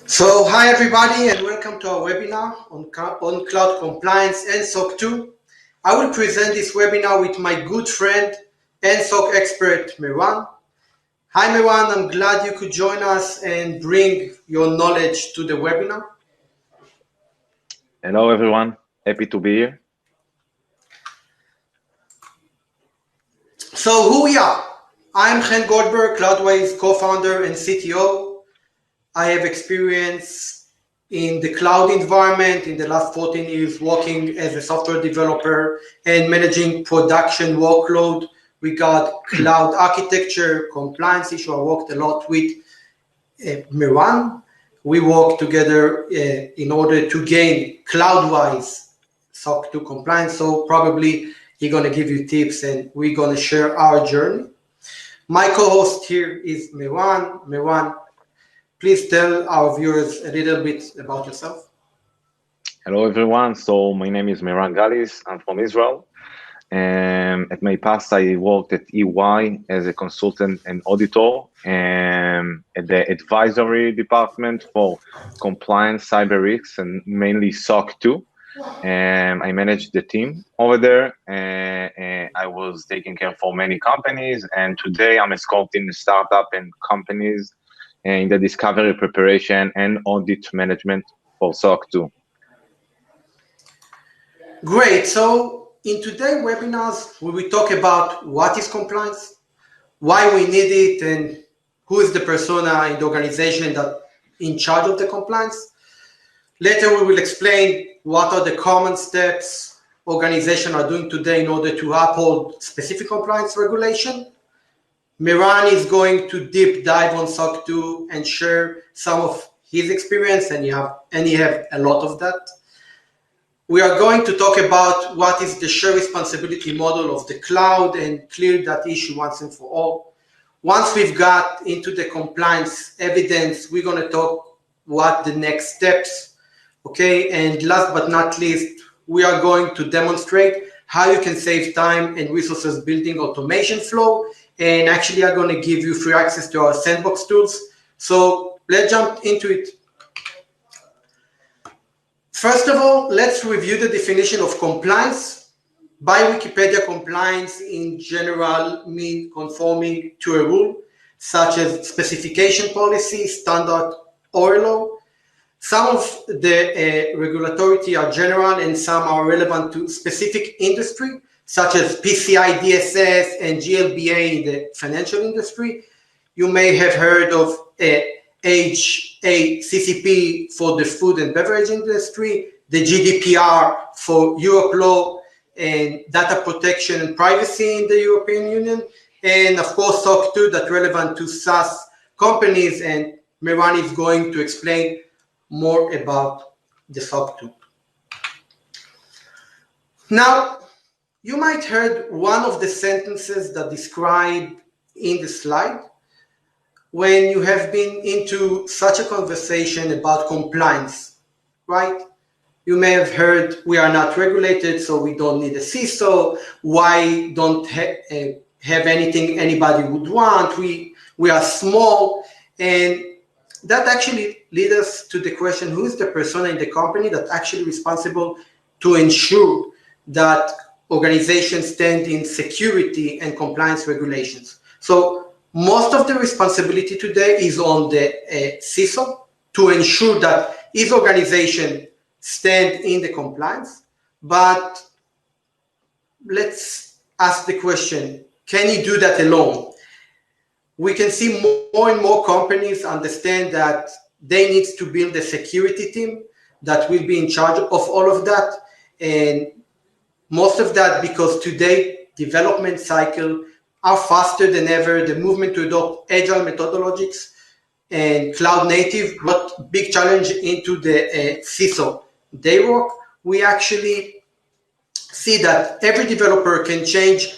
So, hi everybody, and welcome to our webinar on cloud compliance and SOC2. I will present this webinar with my good friend and SOC expert, Meiran. Hi Meiran, I'm glad you could join us and bring your knowledge to the webinar. Hello everyone, happy to be here. So, who we are? I'm Chen Goldberg, CloudWize co-founder and CTO. I have experience in the cloud environment in the last 14 years working as a software developer and managing production workload regarding cloud architecture, compliance issue. I worked a lot with Meiran. We worked together in order to gain CloudWize SOC2 compliance. So probably he's going to give you tips and we're going to share our journey. My co-host here is Meiran. Meiran, please tell our viewers a little bit about yourself. Hello everyone, so my name is Meiran Galis, I'm from Israel. At my past, I worked at EY as a consultant and auditor at the advisory department for compliance, cyber risks, and mainly SOC2. I managed the team over there. I was taking care for many companies, and today I'm escorting startup and companies in the discovery, preparation, and audit management for SOC2. Great. So in today's webinars, we will talk about what is compliance, why we need it, and who is the persona in the organization that in charge of the compliance. Later, we will explain what are the common steps organizations are doing today in order to uphold specific compliance regulation. Meiran is going to deep dive on SOC2 and share some of his experience, and you have a lot of that. We are going to talk about what is the shared responsibility model of the cloud and clear that issue once and for all. Once we've got into the compliance evidence, we're going to talk what the next steps, okay? And last but not least, we are going to demonstrate how you can save time and resources building automation flow. And actually, I'm going to give you free access to our sandbox tools. So let's jump into it. First of all, let's review the definition of compliance. By Wikipedia, compliance in general means conforming to a rule, such as specification policy, standard, or law. Some of the regulatory are general and some are relevant to specific industry, such as PCI DSS and GLBA in the financial industry. You may have heard of HACCP for the food and beverage industry, the GDPR for Europe law and data protection and privacy in the European Union, and of course SOC2 that's relevant to SaaS companies, and Meiran is going to explain more about the SOC2. Now, you might heard one of the sentences that describe in the slide. When you have been into such a conversation about compliance, right? You may have heard we are not regulated, so we don't need a CISO. Why don't have anything anybody would want? We are small, and that actually leads us to the question, who is the persona in the company that's actually responsible to ensure that organizations stand in security and compliance regulations? So most of the responsibility today is on the CISO to ensure that his organization stand in the compliance. But let's ask the question, can he do that alone? We can see more and more companies understand that they need to build a security team that will be in charge of all of that. And most of that because today development cycle are faster than ever. The movement to adopt agile methodologies and cloud native, but big challenge into the CISO. They work. We actually see that every developer can change,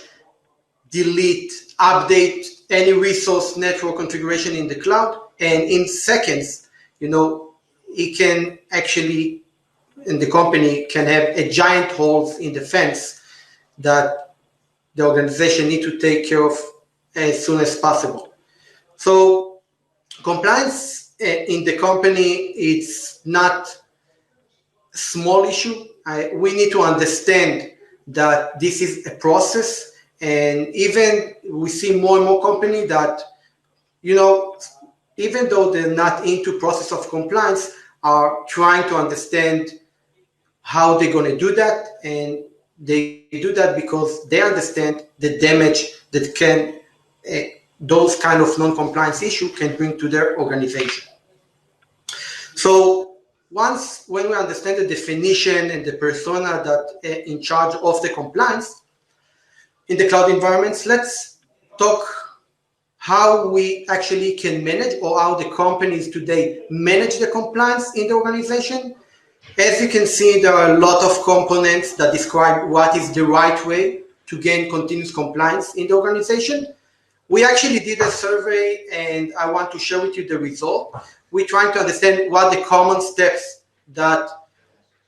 delete, update any resource network configuration in the cloud, and in seconds, it can actually, and the company can have a giant holes in the fence that the organization need to take care of as soon as possible. So compliance in the company, it's not a small issue. We need to understand that this is a process, and even we see more and more companies that, even though they're not into process of compliance, are trying to understand how they're going to do that, and they do that because they understand the damage that those kind of non-compliance issue can bring to their organization. So when we understand the definition and the persona that in charge of the compliance in the cloud environments, let's talk how we actually can manage, or how the companies today manage the compliance in the organization. As you can see, there are a lot of components that describe what is the right way to gain continuous compliance in the organization. We actually did a survey, and I want to share with you the result. We're trying to understand what the common steps that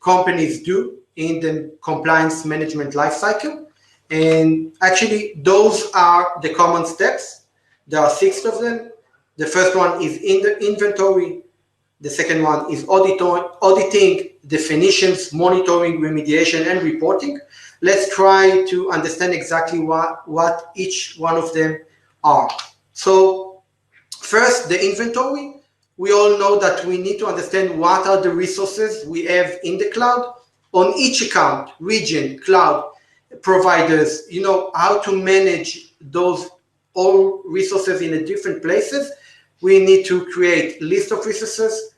companies do in the compliance management lifecycle. And actually, those are the common steps. There are 6 of them. The first one is in the inventory. The second one is auditing, definitions, monitoring, remediation, and reporting. Let's try to understand exactly what each one of them are. So first, the inventory. We all know that we need to understand what are the resources we have in the cloud on each account, region, cloud providers, how to manage those all resources in the different places. We need to create list of resources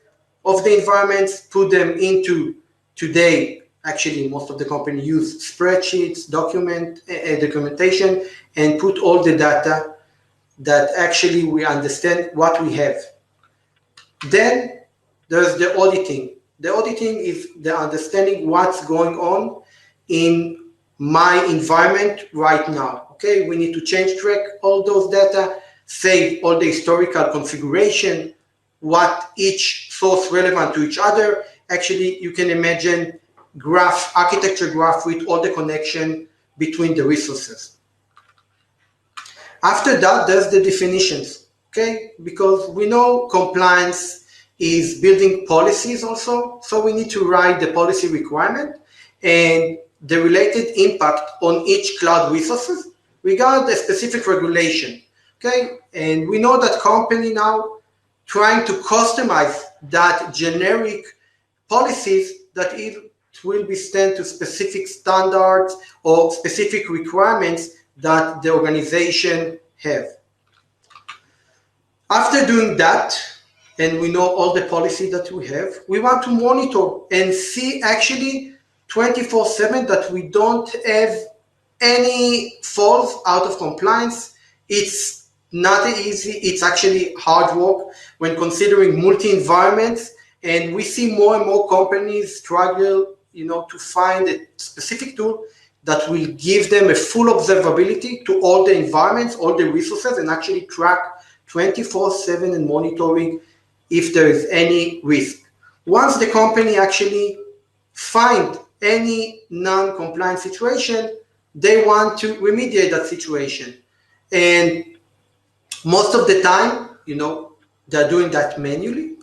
of the environments, put them into, today, actually most of the company use spreadsheets, documentation, and put all the data that actually we understand what we have. Then there's the auditing. The auditing is the understanding what's going on in my environment right now. Okay, we need to track all those data, save all the historical configuration, what each source relevant to each other. Actually, you can imagine architecture graph with all the connection between the resources. After that, there's the definitions, okay? Because we know compliance is building policies also, so we need to write the policy requirement and the related impact on each cloud resources regarding the specific regulation, okay? And we know that company now trying to customize that generic policies that it will be sent to specific standards or specific requirements that the organization have. After doing that, and we know all the policy that we have, we want to monitor and see actually 24/7 that we don't have any falls out of compliance. It's not easy, it's actually hard work when considering multi-environments, and we see more and more companies struggle, to find a specific tool that will give them a full observability to all the environments, all the resources, and actually track 24/7 and monitoring if there is any risk. Once the company actually find any non-compliant situation, they want to remediate that situation. And most of the time, they're doing that manually.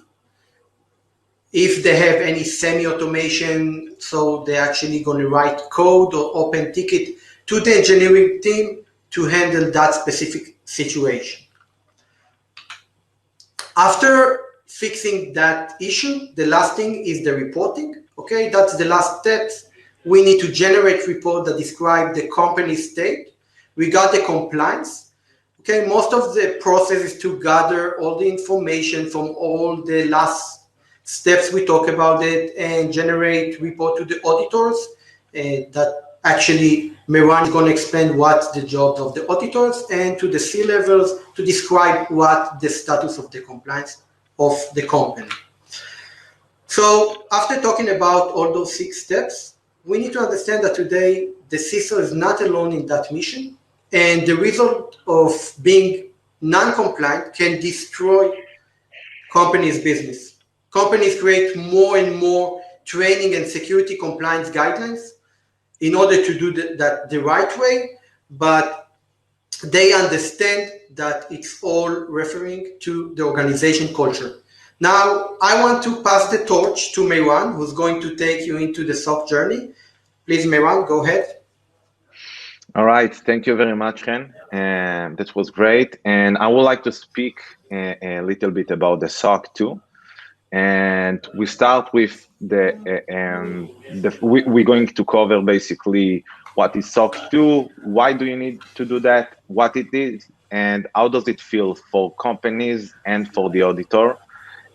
If they have any semi-automation, so they're actually going to write code or open ticket to the engineering team to handle that specific situation. After fixing that issue, the last thing is the reporting. Okay, that's the last step. We need to generate reports that describe the company state. We got the compliance. Okay, most of the process is to gather all the information from all the last steps we talk about it and generate report to the auditors. That actually Meiran is going to explain what's the job of the auditors, and to the C-levels to describe what the status of the compliance of the company. So after talking about all those 6 steps, we need to understand that today the CISO is not alone in that mission, and the result of being non-compliant can destroy companies' business. Companies create more and more training and security compliance guidelines in order to do that the right way, but they understand that it's all referring to the organization culture. Now, I want to pass the torch to Meiran, who's going to take you into the SOC journey. Please, Meiran, go ahead. All right, thank you very much, Chen. And that was great. And I would like to speak a little bit about the SOC 2. And we start with we're going to cover basically what is SOC 2, why do you need to do that, what it is, and how does it feel for companies and for the auditor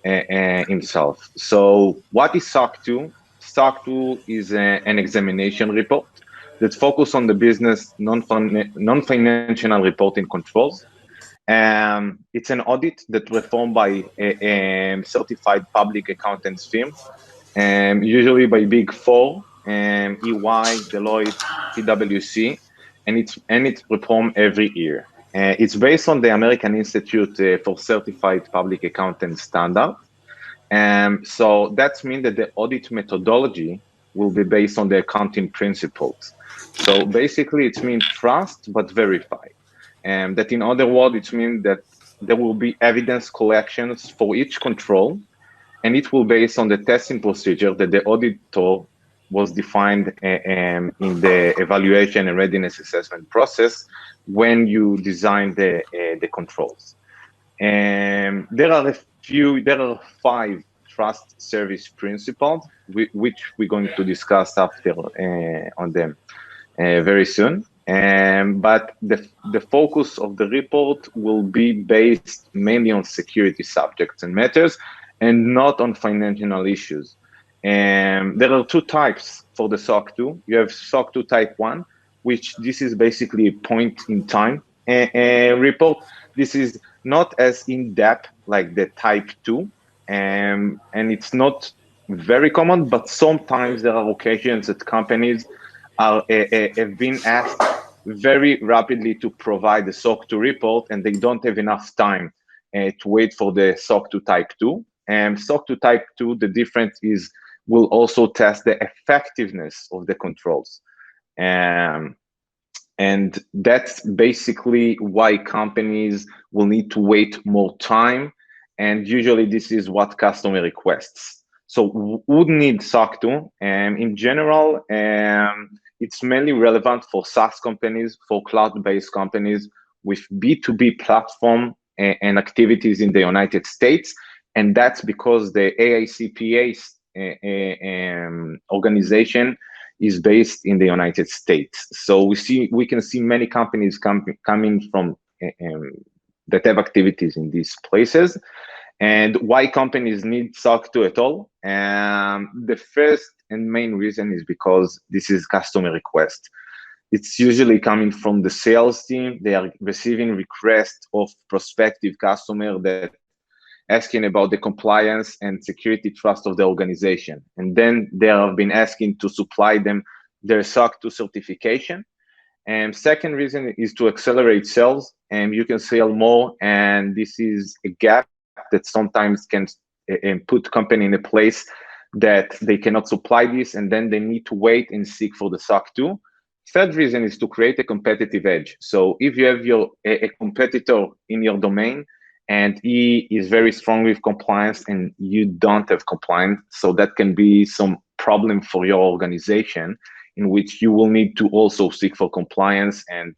himself. So what is SOC 2? SOC 2 is an examination report that focuses on the business non-financial reporting controls. It's an audit that performed by a certified public accountants firm, usually by Big Four, EY, Deloitte, PwC, and it's performed every year. It's based on the American Institute for Certified Public Accountants standard. So that means that the audit methodology will be based on the accounting principles. So basically, it means trust but verify. That in other words, it means that there will be evidence collections for each control, and it will based on the testing procedure that the auditor was defined in the evaluation and readiness assessment process when you design the controls. There are 5 trust service principles, which we're going to discuss after on them very soon. But the focus of the report will be based mainly on security subjects and matters, and not on financial issues. There are 2 types for the SOC 2. You have SOC 2 type 1, which this is basically a point in time report. This is not as in-depth like the type 2, and it's not very common, but sometimes there are occasions that companies have been asked very rapidly to provide the SOC 2 report, and they don't have enough time to wait for the SOC 2 type 2. SOC 2 type 2, the difference is will also test the effectiveness of the controls. And that's basically why companies will need to wait more time. And usually this is what customer requests. So would need SOC 2. In general, it's mainly relevant for SaaS companies, for cloud-based companies with B2B platform and activities in the United States. And that's because the AICPA organization is based in the United States. So we can see many companies coming from that have activities in these places. And why companies need SOC 2 at all? The first and main reason is because this is customer request. It's usually coming from the sales team. They are receiving requests of prospective customer that asking about the compliance and security trust of the organization. And then they have been asking to supply them their SOC 2 certification. And second reason is to accelerate sales, and you can sell more. And this is a gap that sometimes can put company in a place that they cannot supply this, and then they need to wait and seek for the SOC 2. Third reason is to create a competitive edge. So if you have a competitor in your domain, and he is very strong with compliance and you don't have compliance, so that can be some problem for your organization, in which you will need to also seek for compliance and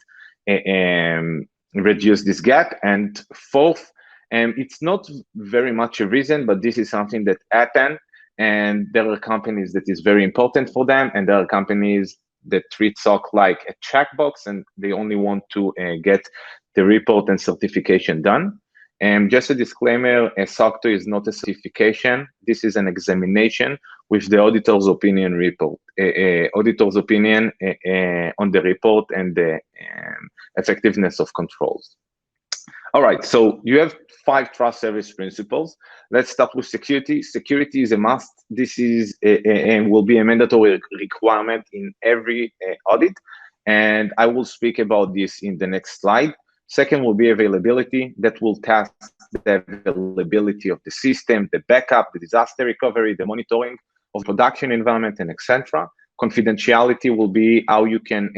reduce this gap. And fourth, it's not very much a reason, but this is something that happened, and there are companies that is very important for them, and there are companies that treat SOC like a checkbox, and they only want to get the report and certification done. And just a disclaimer, a SOC 2 is not a certification. This is an examination with the auditor's opinion report, auditor's opinion on the report and the effectiveness of controls. All right, so you have 5 trust service principles. Let's start with security. Security is a must. This is and will be a mandatory requirement in every audit. And I will speak about this in the next slide. Second will be availability. That will test the availability of the system, the backup, the disaster recovery, the monitoring of production environment, and etc. Confidentiality will be how you can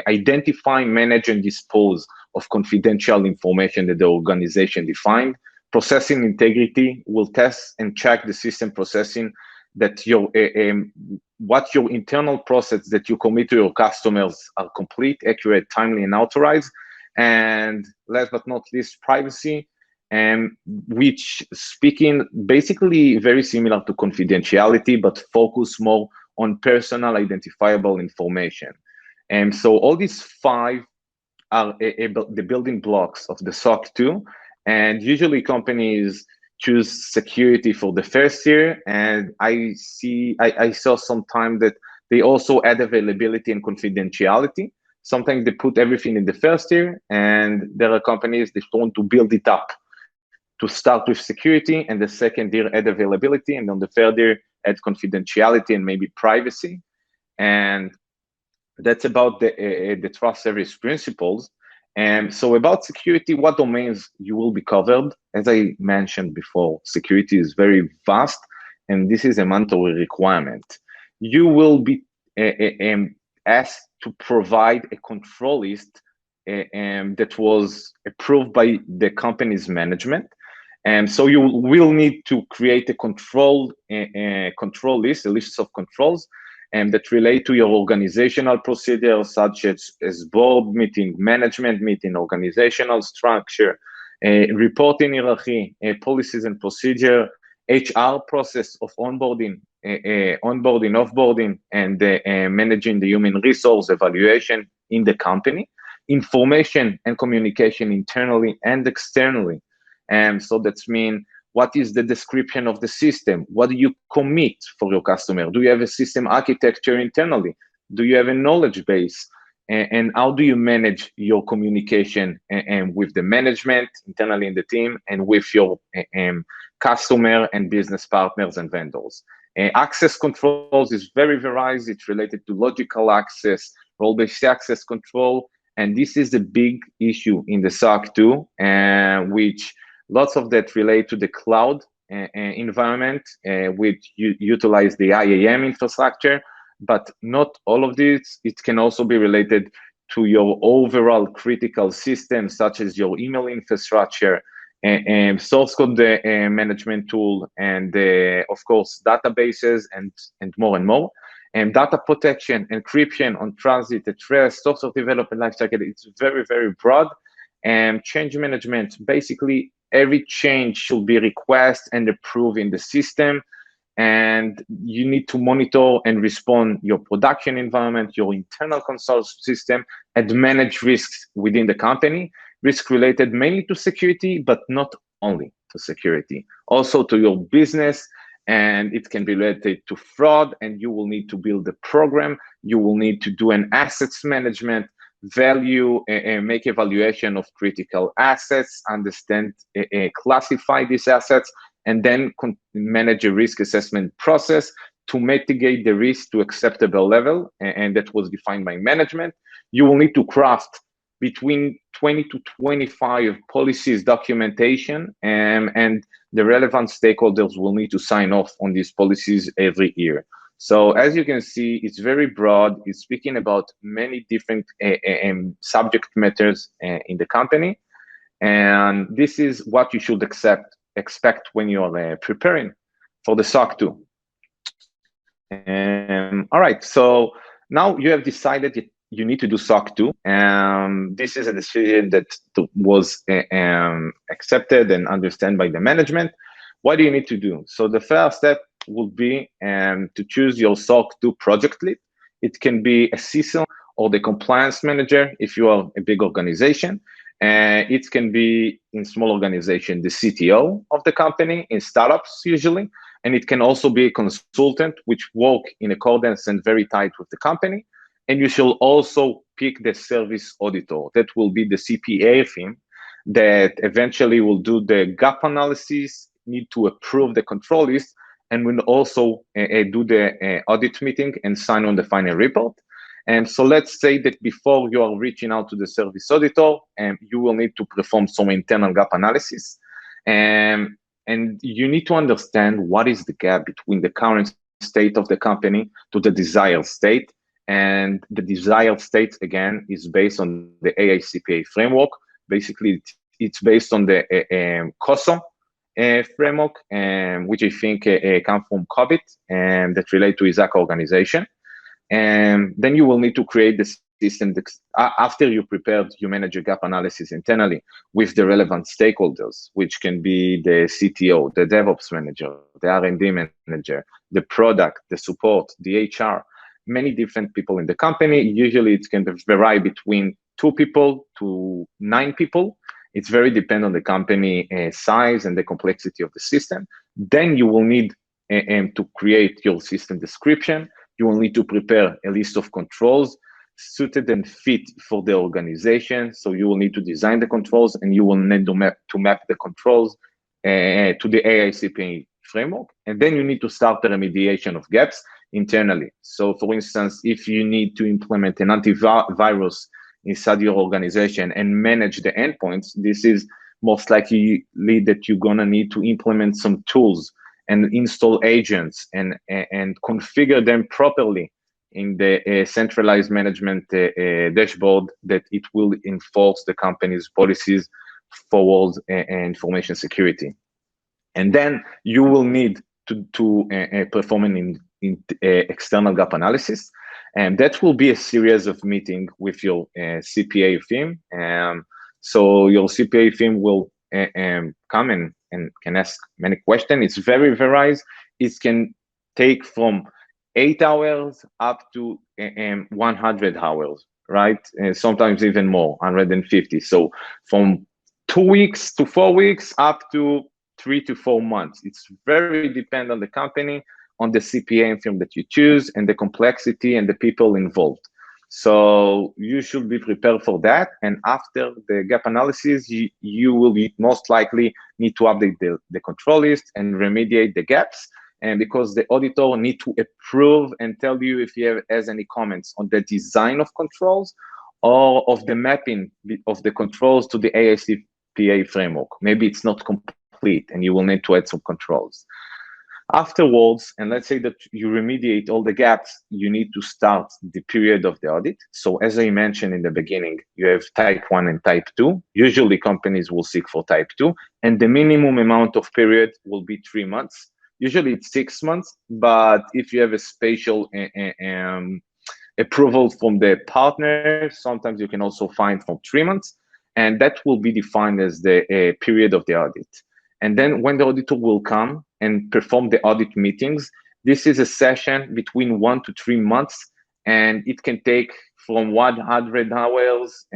identify, manage, and dispose of confidential information that the organization defined. processing integrity will test and check the system processing, that your what your internal process that you commit to your customers are complete, accurate, timely, and authorized. And last but not least, privacy, which speaking basically very similar to confidentiality, but focus more on personal identifiable information. And so all these 5 are the building blocks of the SOC 2, and usually companies choose security for the first year, and I saw sometime that they also add availability and confidentiality. Sometimes they put everything in the first year, and there are companies that want to build it up to start with security, and the second year add availability, and on the third year add confidentiality and maybe privacy. And that's about the trust service principles. And so about security, what domains you will be covered? As I mentioned before, security is very vast, and this is a mandatory requirement. You will be asked to provide a control list that was approved by the company's management. And so you will need to create a control list, a list of controls, and that relate to your organizational procedures, such as board meeting, management meeting, organizational structure, reporting hierarchy, policies and procedure, HR process of onboarding, offboarding, and managing the human resource evaluation in the company, information and communication internally and externally. And so that's mean, what is the description of the system? What do you commit for your customer? Do you have a system architecture internally? Do you have a knowledge base? And how do you manage your communication with the management internally in the team, and with your customer and business partners and vendors? Access controls is very varied. It's related to logical access, role-based access control, and this is the big issue in the SOC 2, which lots of that relate to the cloud environment, which utilize the IAM infrastructure, but not all of this. It can also be related to your overall critical systems, such as your email infrastructure, source code management tool, and of course, databases, and more and more. And data protection, encryption on transit, at rest, software development lifecycle, it's very, very broad. And change management, basically every change should be requested and approved in the system, and you need to monitor and respond your production environment, your internal control system, and manage risks within the company. Risk related mainly to security, but not only to security, also to your business, and it can be related to fraud, and you will need to build a program. You will need to do an assets management, value, make evaluation of critical assets, understand, classify these assets, and then manage a risk assessment process to mitigate the risk to acceptable level, and that was defined by management. You will need to craft between 20 to 25 policies documentation, and the relevant stakeholders will need to sign off on these policies every year. So as you can see, it's very broad. It's speaking about many different subject matters in the company. And this is what you should expect when you're preparing for the SOC 2. All right, so now you have decided that you need to do SOC 2. This is a decision that was accepted and understood by the management. What do you need to do? So the first step would be to choose your SOC 2 project lead. It can be a CISO or the compliance manager if you are a big organization. It can be in small organization, the CTO of the company, in startups usually. And it can also be a consultant which work in accordance and very tight with the company. And you should also pick the service auditor. That will be the CPA team that eventually will do the gap analysis, need to approve the control list, and will also do the audit meeting and sign on the final report. And so let's say that before you are reaching out to the service auditor, you will need to perform some internal gap analysis. And you need to understand what is the gap between the current state of the company to the desired state. And the desired state, again, is based on the AICPA framework. Basically, it's based on the COSO framework, which I think come from COVID, that relate to ISAC organization. And then you will need to create the system after you prepared, you manage a gap analysis internally with the relevant stakeholders, which can be the CTO, the DevOps manager, the R&D manager, the product, the support, the HR, many different people in the company. Usually it can vary between 2 people to 9 people. It's very dependent on the company size and the complexity of the system. Then you will need to create your system description. You will need to prepare a list of controls suited and fit for the organization. So you will need to design the controls, and you will need to map the controls to the AICPA framework. And then you need to start the remediation of gaps internally. So for instance, if you need to implement an antivirus inside your organization and manage the endpoints, this is most likely that you're gonna need to implement some tools and install agents and configure them properly in the centralized management dashboard, that it will enforce the company's policies forward information security. And then you will need to perform an external gap analysis, and that will be a series of meetings with your CPA team. So your CPA team will come and can ask many questions. It's very varied. It can take from 8 hours up to 100 hours, right? Sometimes even more, 150. So from 2 weeks to 4 weeks up to 3 to 4 months. It's very dependent on the company, on the CPA firm that you choose, and the complexity and the people involved. So you should be prepared for that. And after the gap analysis, you will be most likely need to update the control list and remediate the gaps. And because the auditor need to approve and tell you if he has any comments on the design of controls or of the mapping of the controls to the AICPA framework. Maybe it's not complete and you will need to add some controls. Afterwards, and let's say that you remediate all the gaps, you need to start the period of the audit. So as I mentioned in the beginning, you have type 1 and type 2. Usually companies will seek for type 2, and the minimum amount of period will be 3 months. Usually it's 6 months, but if you have a special approval from the partner, sometimes you can also find from 3 months, and that will be defined as the period of the audit. And then when the auditor will come and perform the audit meetings, this is a session between 1 to 3 months, and it can take from 100 hours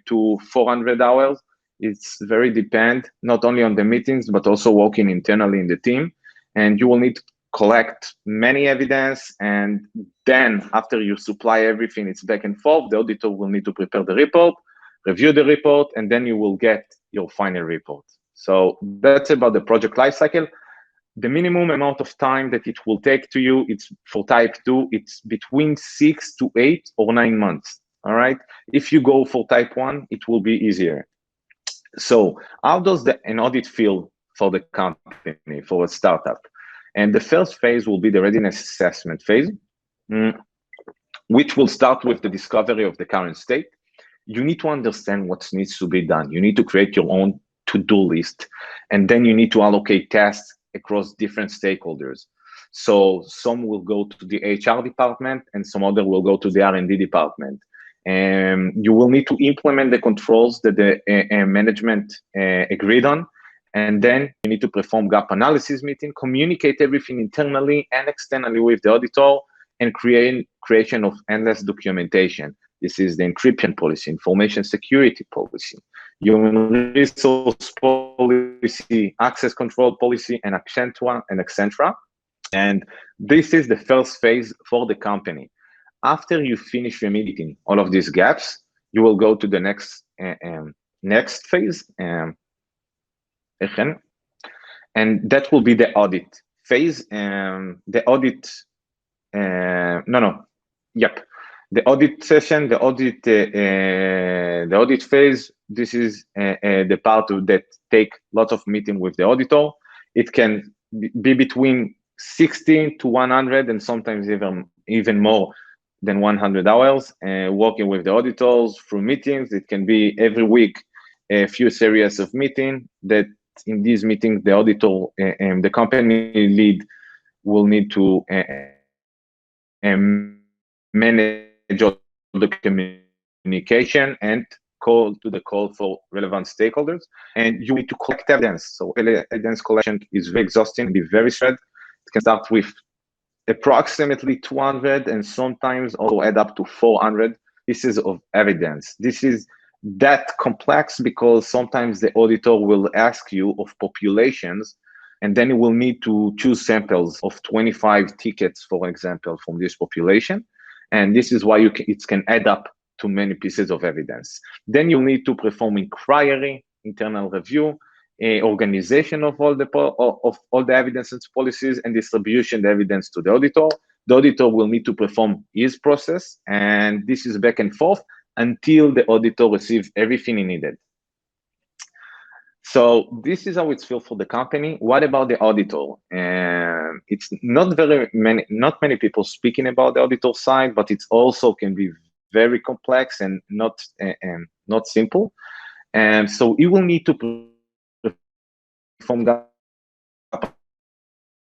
to 400 hours. It's very depend, not only on the meetings, but also working internally in the team. And you will need to collect many evidence, and then after you supply everything, it's back and forth. The auditor will need to prepare the report, review the report, and then you will get your final report. So that's about the project lifecycle. The minimum amount of time that it will take to you, it's for type 2, it's between 6 to 8 or 9 months, all right? If you go for type 1, it will be easier. So how does an audit feel for the company, for a startup? And the first phase will be the readiness assessment phase, which will start with the discovery of the current state. You need to understand what needs to be done. You need to create your own to-do list, and then you need to allocate tasks across different stakeholders. So some will go to the HR department, and some other will go to the R&D department. And you will need to implement the controls that the management agreed on, and then you need to perform gap analysis meeting, communicate everything internally and externally with the auditor, and creation of endless documentation. This is the encryption policy, information security policy, human resource policy, access control policy, and etc. And this is the first phase for the company. After you finish remediating all of these gaps, you will go to the next phase, and that will be the audit phase. The audit, the audit session, the audit phase. This is the part that take lots of meeting with the auditor. It can be between 16 to 100, and sometimes even more than 100 hours, working with the auditors through meetings. It can be every week, a few series of meetings that in this meeting, the auditor and the company lead will need to manage all the communication and call for relevant stakeholders. And you need to collect evidence. So evidence collection is very exhausting, be very stressed. It can start with approximately 200 and sometimes also add up to 400 pieces of evidence. This is that complex because sometimes the auditor will ask you of populations, and then you will need to choose samples of 25 tickets, for example, from this population. And this is why it can add up to many pieces of evidence. Then you need to perform inquiry, internal review, organization of all the evidence and policies, and distribution of the evidence to the auditor. The auditor will need to perform his process, and this is back and forth until the auditor receives everything he needed. So this is how it's felt for the company. What about the auditor? It's not many people speaking about the auditor side, but it also can be very complex and not simple. And so you will need to perform gap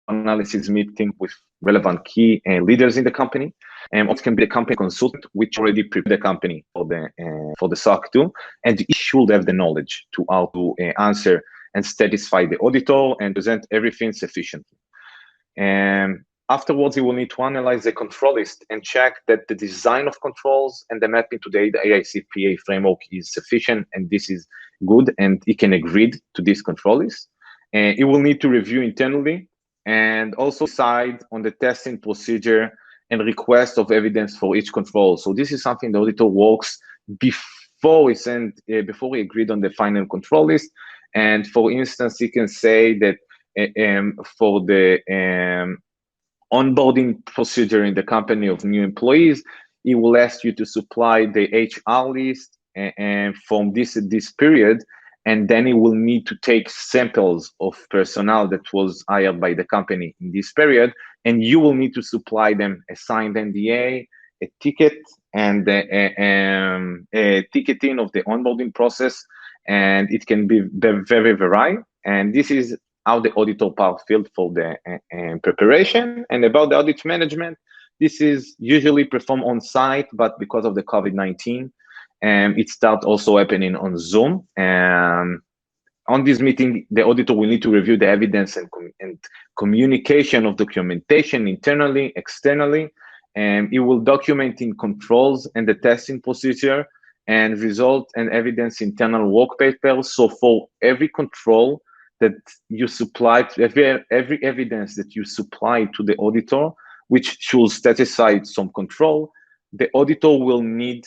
analysis meeting with relevant key leaders in the company. And it can be the company consultant, which already prepared the company for the SOC 2, and he should have the knowledge to how to answer and satisfy the auditor and present everything sufficiently. And afterwards, you will need to analyze the control list and check that the design of controls and the mapping to the AICPA framework is sufficient, and this is good, and he can agree to this control list. And you will need to review internally and also decide on the testing procedure and request of evidence for each control. So this is something the auditor works before he agreed on the final control list. And for instance, he can say that for the onboarding procedure in the company of new employees, he will ask you to supply the HR list and from this period, and then he will need to take samples of personnel that was hired by the company in this period, and you will need to supply them a signed NDA, a ticket, and a ticketing of the onboarding process, and it can be very varied. And this is how the auditor part filled for the preparation. And about the audit management, this is usually performed on site, but because of the COVID-19, it starts also happening on Zoom. On this meeting, the auditor will need to review the evidence and communication of documentation internally, externally, and it will document in controls and the testing procedure and result and evidence internal work papers. So for every control that you supply, every evidence that you supply to the auditor, which should satisfy some control, the auditor will need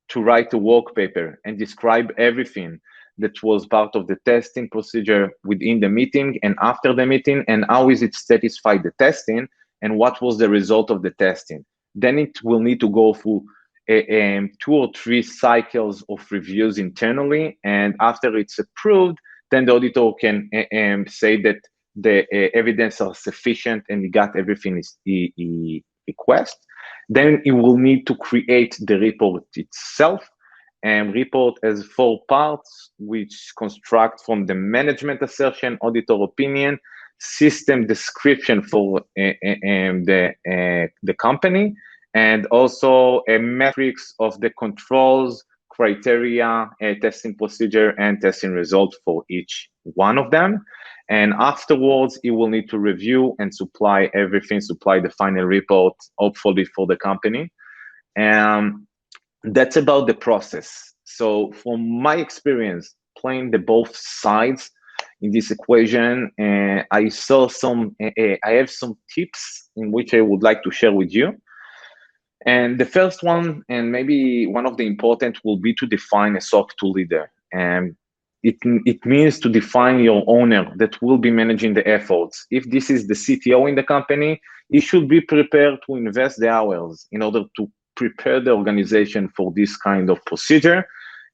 to write a work paper and describe everything that was part of the testing procedure within the meeting and after the meeting, and how is it satisfied the testing and what was the result of the testing. Then it will need to go through 2 or 3 cycles of reviews internally, and after it's approved, then the auditor can say that the evidence are sufficient and he got everything he requests. Then it will need to create the report itself, and report has 4 parts, which construct from the management assertion, auditor opinion, system description for the company, and also a metrics of the controls, criteria, testing procedure, and testing results for each one of them. And afterwards, it will need to review and supply everything, supply the final report, hopefully for the company. That's about the process. So from my experience, playing the both sides in this equation, I have some tips in which I would like to share with you. And the first one, and maybe one of the important, will be to define a SOC 2 leader. And it means to define your owner that will be managing the efforts. If this is the CTO in the company, he should be prepared to invest the hours in order to prepare the organization for this kind of procedure.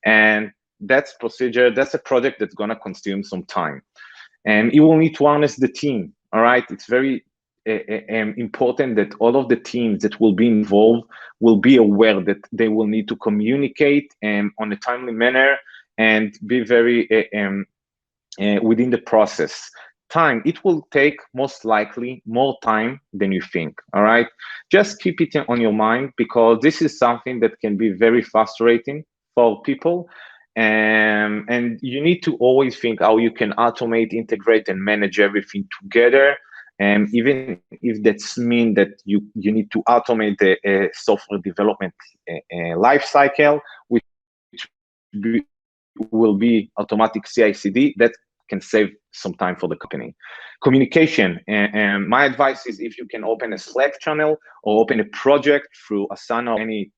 And that's a project that's going to consume some time. And you will need to harness the team, all right? It's very important that all of the teams that will be involved will be aware that they will need to communicate on a timely manner and be very within the process. Time, it will take most likely more time than you think. All right, just keep it on your mind, because this is something that can be very frustrating for people. And you need to always think how you can automate, integrate, and manage everything together. And even if that's mean that you need to automate the software development life cycle, which will be automatic CI/CD, that can save some time for the company. Communication, and my advice is, if you can open a Slack channel or open a project through Asana or any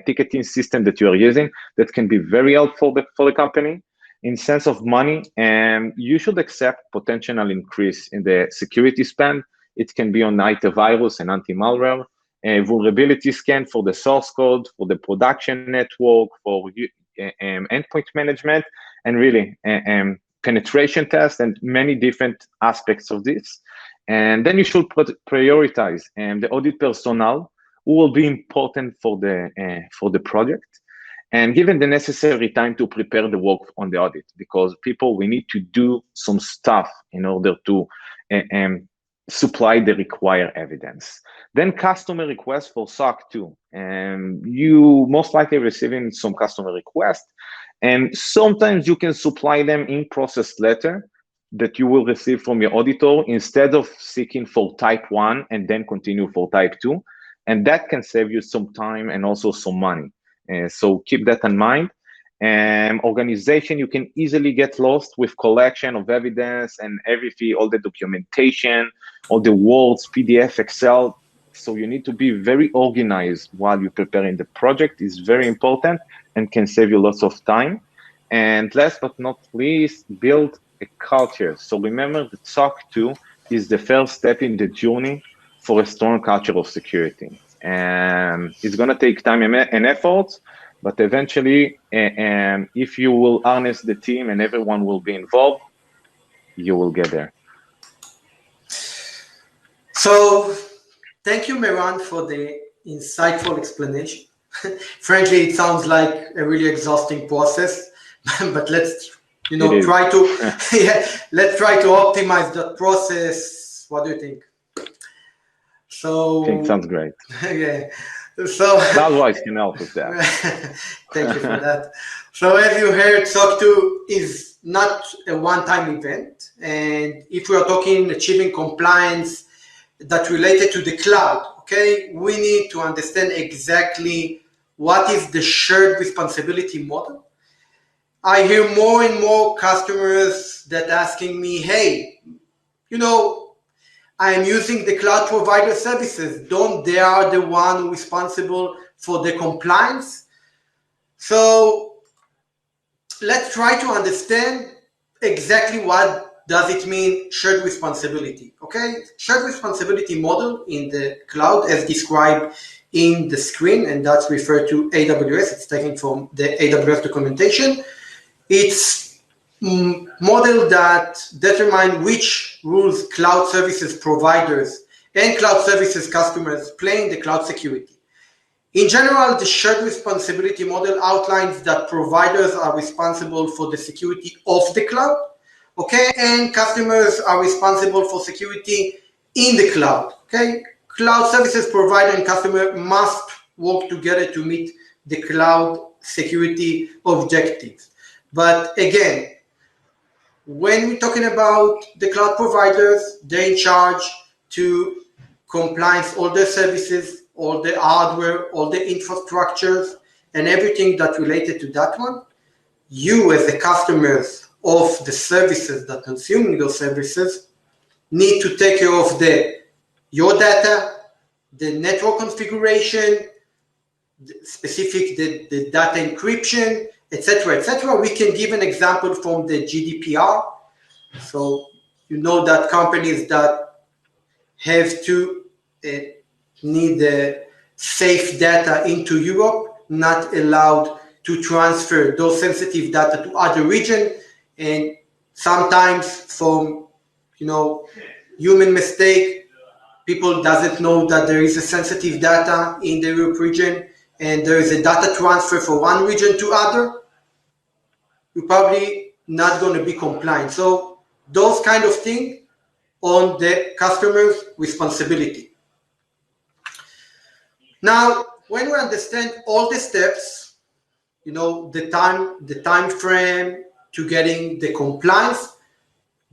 ticketing system that you are using, that can be very helpful for the company. In sense of money, you should accept potential increase in the security spend. It can be on antivirus and anti-malware, vulnerability scan for the source code, for the production network, for endpoint management, and really penetration test, and many different aspects of this. And then you should prioritize the audit personnel who will be important for the project, and given the necessary time to prepare the work on the audit, because we need to do some stuff in order to supply the required evidence. Then customer requests for SOC 2. You most likely receiving some customer requests, and sometimes you can supply them in process letter that you will receive from your auditor, instead of seeking for type 1 and then continue for type 2. And that can save you some time and also some money. So keep that in mind. Organization, you can easily get lost with collection of evidence and everything, all the documentation, all the words, PDF, Excel. So you need to be very organized while you're preparing the project. It's very important and can save you lots of time. And last but not least, build a culture. So remember that SOC 2 is the first step in the journey for a strong culture of security. And it's going to take time and effort, but eventually, if you will harness the team and everyone will be involved, you will get there. So thank you, Meiran, for the insightful explanation. Frankly, it sounds like a really exhausting process, but let's try to let's try to optimize that process. What do you think? So I think sounds great. Yeah. So CloudWize can help with that. Thank you for that. So as you heard, SOC 2 is not a one-time event, and if we are talking achieving compliance that related to the cloud, okay, we need to understand exactly what is the shared responsibility model. I hear more and more customers that asking me, hey, I'm using the cloud provider services. Don't they are the one responsible for the compliance? So let's try to understand exactly what does it mean shared responsibility. Okay, shared responsibility model in the cloud as described in the screen, and that's referred to AWS. It's taken from the AWS documentation. It's model that determine which rules cloud services providers and cloud services customers play in the cloud security. In general, the shared responsibility model outlines that providers are responsible for the security of the cloud, okay, and customers are responsible for security in the cloud, okay. Cloud services provider and customer must work together to meet the cloud security objectives. But again, when we're talking about the cloud providers, they're in charge to compliance all the services, all the hardware, all the infrastructures, and everything that related to that one. You as the customers of the services that consuming those services need to take care of your data, the network configuration, the data encryption, etc., etc. We can give an example from the GDPR. So that companies that have to need the safe data into Europe, not allowed to transfer those sensitive data to other region, and sometimes from human mistake, people doesn't know that there is a sensitive data in the Europe region, and there is a data transfer from one region to other. You probably not going to be compliant. So those kind of things on the customer's responsibility. Now, when we understand all the steps, the time frame to getting the compliance,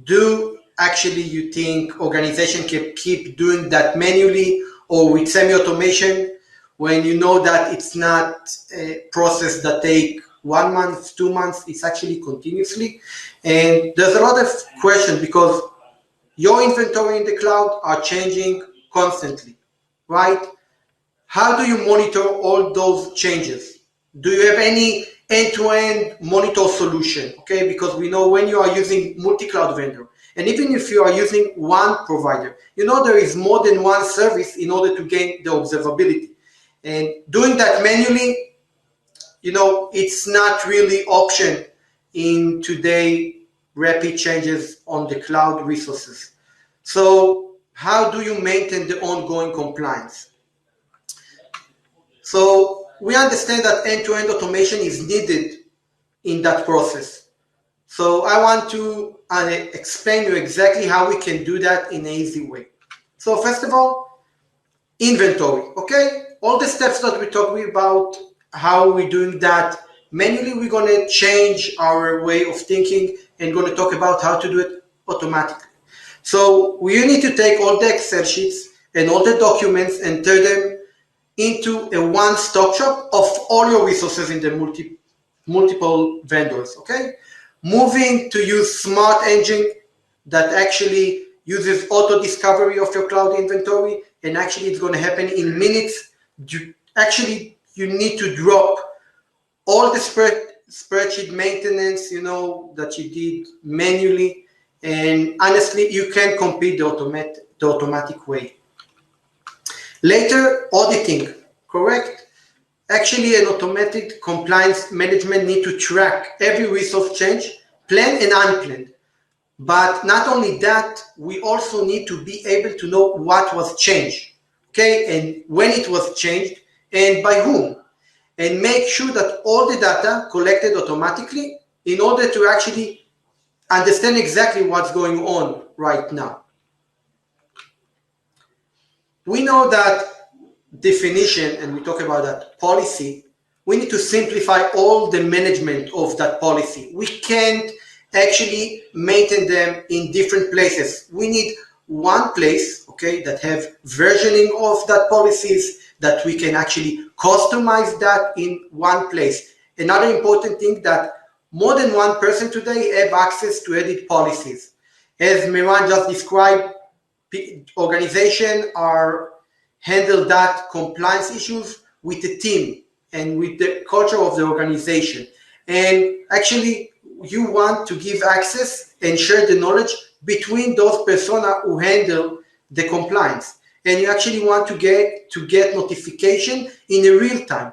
do actually you think organization can keep doing that manually or with semi-automation when you know that it's not a process that take 1 month, 2 months, it's actually continuously? And there's a lot of questions because your inventory in the cloud are changing constantly, right? How do you monitor all those changes? Do you have any end-to-end monitor solution? Okay, because we know when you are using multi-cloud vendor, and even if you are using one provider, there is more than one service in order to gain the observability. And doing that manually, it's not really option in today rapid changes on the cloud resources. So how do you maintain the ongoing compliance? So we understand that end-to-end automation is needed in that process. So I want to explain you exactly how we can do that in an easy way. So first of all, inventory, okay? All the steps that we're talking about, how we're doing that manually, we're going to change our way of thinking and going to talk about how to do it automatically. So we need to take all the Excel sheets and all the documents and turn them into a one-stop shop of all your resources in the multiple vendors, okay? Moving to use smart engine that actually uses auto discovery of your cloud inventory, and actually it's going to happen in minutes. You need to drop all the spreadsheet maintenance, that you did manually, and honestly, you can compete the automatic way. Later, auditing, correct? Actually, an automated compliance management need to track every resource change, planned and unplanned. But not only that, we also need to be able to know what was changed, okay, and when it was changed and by whom, and make sure that all the data collected automatically in order to actually understand exactly what's going on right now. We know that definition, and we talk about that policy, we need to simplify all the management of that policy. We can't actually maintain them in different places. We need one place, okay, that have versioning of that policies, that we can actually customize that in one place. Another important thing that more than one person today have access to edit policies. As Meiran just described, organization are handle that compliance issues with the team and with the culture of the organization. And actually, you want to give access and share the knowledge between those persona who handle the compliance. And you actually want to get notification in a real time.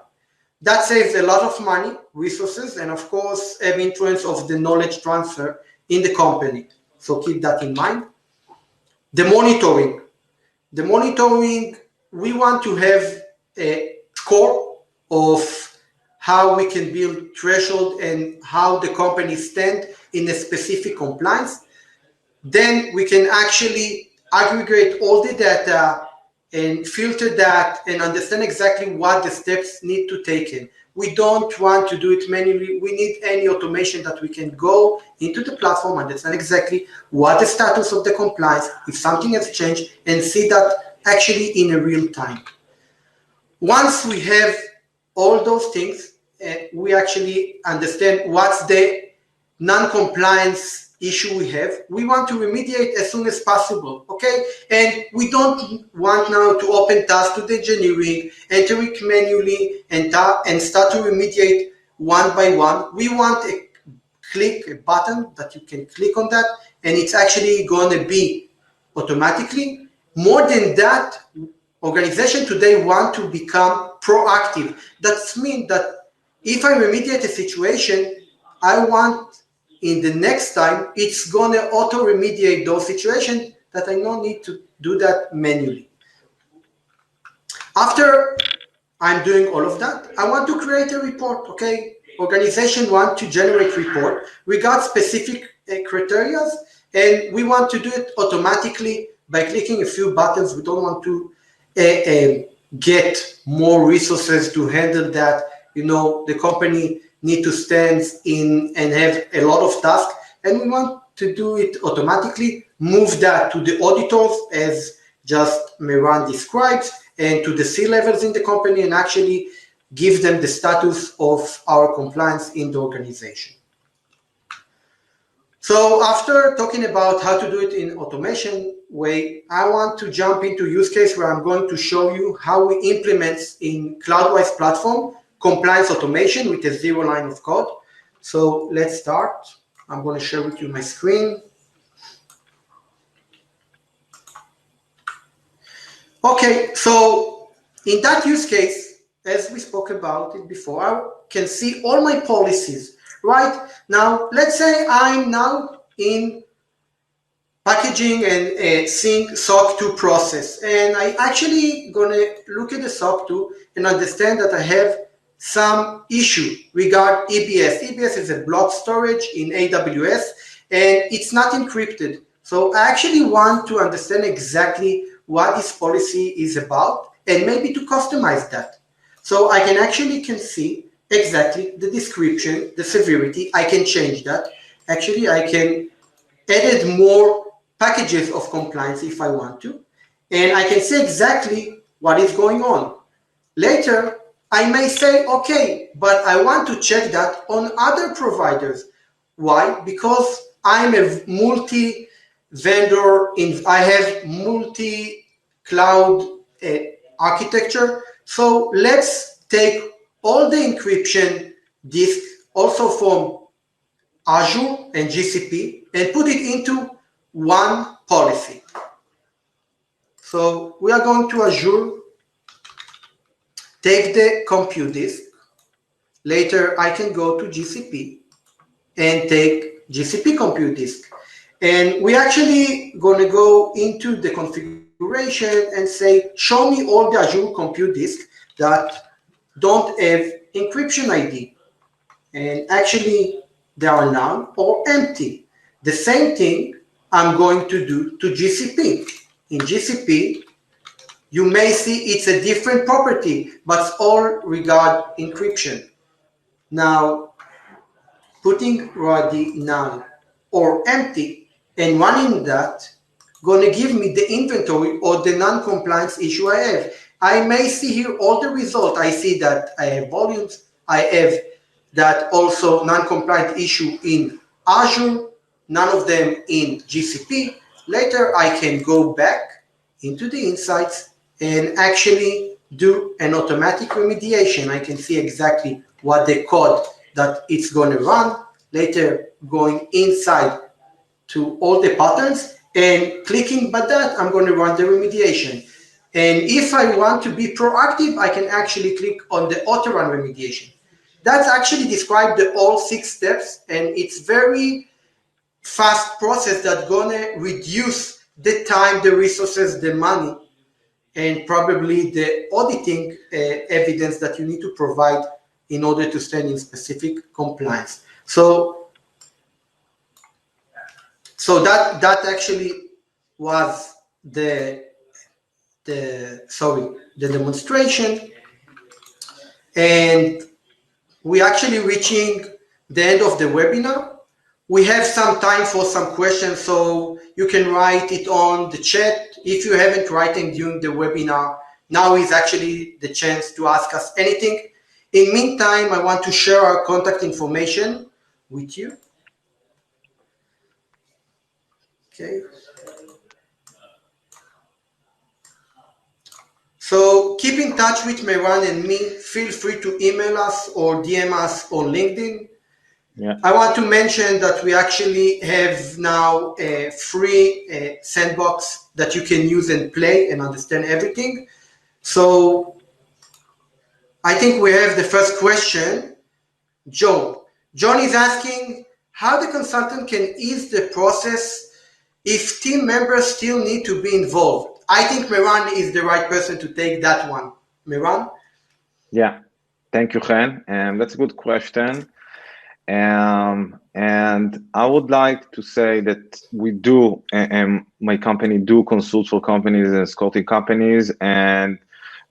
That saves a lot of money, resources, and of course, have influence of the knowledge transfer in the company. So keep that in mind. The monitoring. The monitoring, we want to have a core of how we can build threshold and how the company stand in a specific compliance. Then we can actually aggregate all the data and filter that and understand exactly what the steps need to take in. We don't want to do it manually. We need any automation that we can go into the platform, understand exactly what the status of the compliance, if something has changed, and see that actually in a real time. Once we have all those things, we actually understand what's the non-compliance issue we have. We want to remediate as soon as possible, okay? And we don't want now to open tasks to the engineering, enter it manually, and start to remediate one by one. We want a button that you can click on that, and it's actually going to be automatically. More than that, organizations today want to become proactive. That means that if I remediate a situation, I want in the next time, it's going to auto-remediate those situations that I don't need to do that manually. After I'm doing all of that, I want to create a report, okay? organization want to generate report, we got specific criteria, and we want to do it automatically by clicking a few buttons. We don't want to get more resources to handle that. The company need to stand in and have a lot of tasks, and we want to do it automatically, move that to the auditors as just Meiran describes, and to the C-levels in the company, and actually give them the status of our compliance in the organization. So after talking about how to do it in automation way, I want to jump into use case where I'm going to show you how we implement in CloudWize platform compliance automation with a 0 line of code. So let's start. I'm going to share with you my screen. Okay, so in that use case, as we spoke about it before, I can see all my policies. Right now, let's say I'm now in packaging and seeing SOC2 process, and I actually gonna look at the SOC2 and understand that I have some issue regarding EBS. EBS is a block storage in AWS, and it's not encrypted. So I actually want to understand exactly what this policy is about, and maybe to customize that. So I can see exactly the description, the severity. I can change that. Actually, I can edit more packages of compliance if I want to, and I can see exactly what is going on. Later, I may say, okay, but I want to check that on other providers. Why? Because I'm a multi-vendor, I have multi-cloud architecture. So let's take all the encryption disk also from Azure and GCP and put it into one policy. So we are going to Azure, take the compute disk. Later, I can go to GCP and take GCP compute disk. And we actually going to go into the configuration and say, show me all the Azure compute disk that don't have encryption ID. And actually, there are none or empty. The same thing I'm going to do to GCP. In GCP, you may see it's a different property, but all regard encryption. Now, putting ready none or empty and running that, going to give me the inventory or the non-compliance issue I have. I may see here all the results. I see that I have volumes. I have that also non-compliant issue in Azure, none of them in GCP. Later, I can go back into the insights and actually do an automatic remediation. I can see exactly what the code that it's going to run. Later, going inside to all the patterns and clicking by that, I'm going to run the remediation. And if I want to be proactive, I can actually click on the auto run remediation. That's actually described the all 6 steps, and it's very fast process that's gonna reduce the time, the resources, the money, and probably the auditing evidence that you need to provide in order to stand in specific compliance. So that actually was the demonstration, and we actually reaching the end of the webinar. We have some time for some questions, so you can write it on the chat. If you haven't written during the webinar, now is actually the chance to ask us anything. In meantime, I want to share our contact information with you. Okay. So keep in touch with Meiran and me. Feel free to email us or DM us on LinkedIn. Yeah. I want to mention that we actually have now a free sandbox that you can use and play and understand everything. So I think we have the first question. John is asking how the consultant can ease the process if team members still need to be involved. I think Meiran is the right person to take that one. Meiran? Yeah. Thank you, Chen. And that's a good question. And I would like to say that we do, and my company do consult for companies and scouting companies. And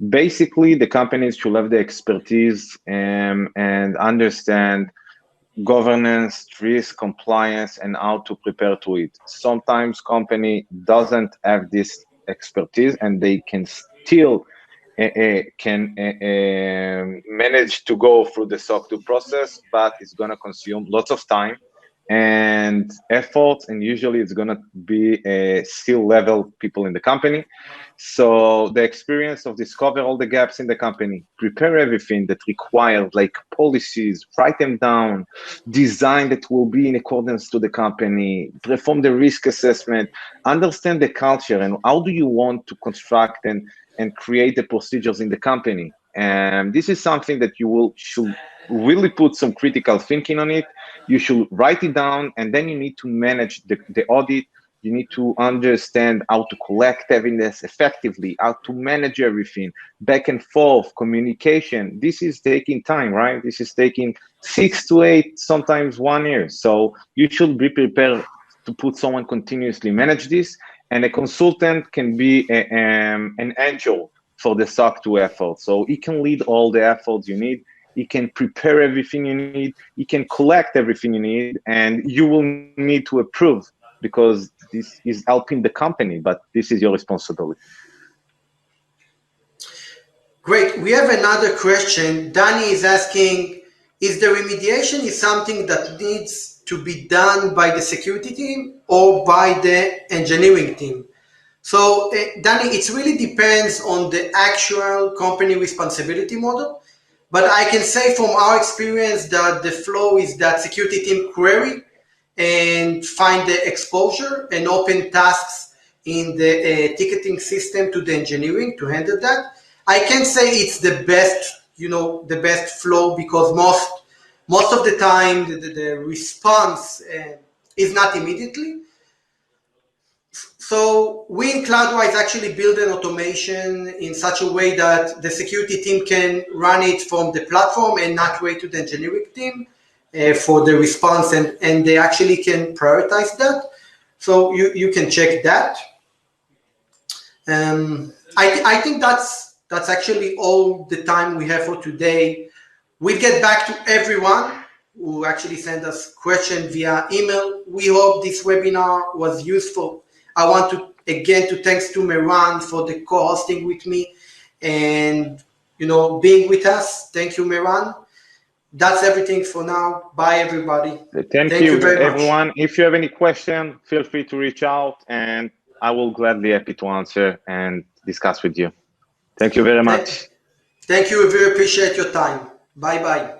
basically, the companies should have the expertise and understand governance, risk, compliance, and how to prepare to it. Sometimes company doesn't have this expertise, and they can still manage to go through the SOC 2 process, but it's going to consume lots of time and effort, and usually it's going to be C-level people in the company. So the experience of discover all the gaps in the company, prepare everything that required, like policies, write them down, design that will be in accordance to the company, perform the risk assessment, understand the culture, and how do you want to construct and create the procedures in the company. And this is something that should really put some critical thinking on it. You should write it down, and then you need to manage the audit. You need to understand how to collect evidence effectively, how to manage everything, back and forth, communication. This is taking time, right? This is taking 6 to 8, sometimes 1 year. So you should be prepared to put someone continuously manage this, and a consultant can be an angel for the SOC 2 effort. So he can lead all the efforts you need. He can prepare everything you need. He can collect everything you need, and you will need to approve, because this is helping the company, but this is your responsibility. Great. We have another question. Danny is asking, is the remediation is something that needs to be done by the security team or by the engineering team? So, Danny, it really depends on the actual company responsibility model. But I can say from our experience that the flow is that security team query and find the exposure and open tasks in the ticketing system to the engineering to handle that. I can say it's the best, the best flow, because most of the time the response is not immediately. So we in CloudWize actually build an automation in such a way that the security team can run it from the platform and not wait to the engineering team for the response, and they actually can prioritize that. So you can check that. I think that's actually all the time we have for today. We'll get back to everyone who actually sent us questions via email. We hope this webinar was useful. I want to thanks to Meiran for the co-hosting with me and being with us. Thank you, Meiran. That's everything for now. Bye, everybody. Thank you very everyone. Much. If you have any question, feel free to reach out, and I will gladly happy to answer and discuss with you. Thank you very much. Thank you. We very appreciate your time. Bye-bye.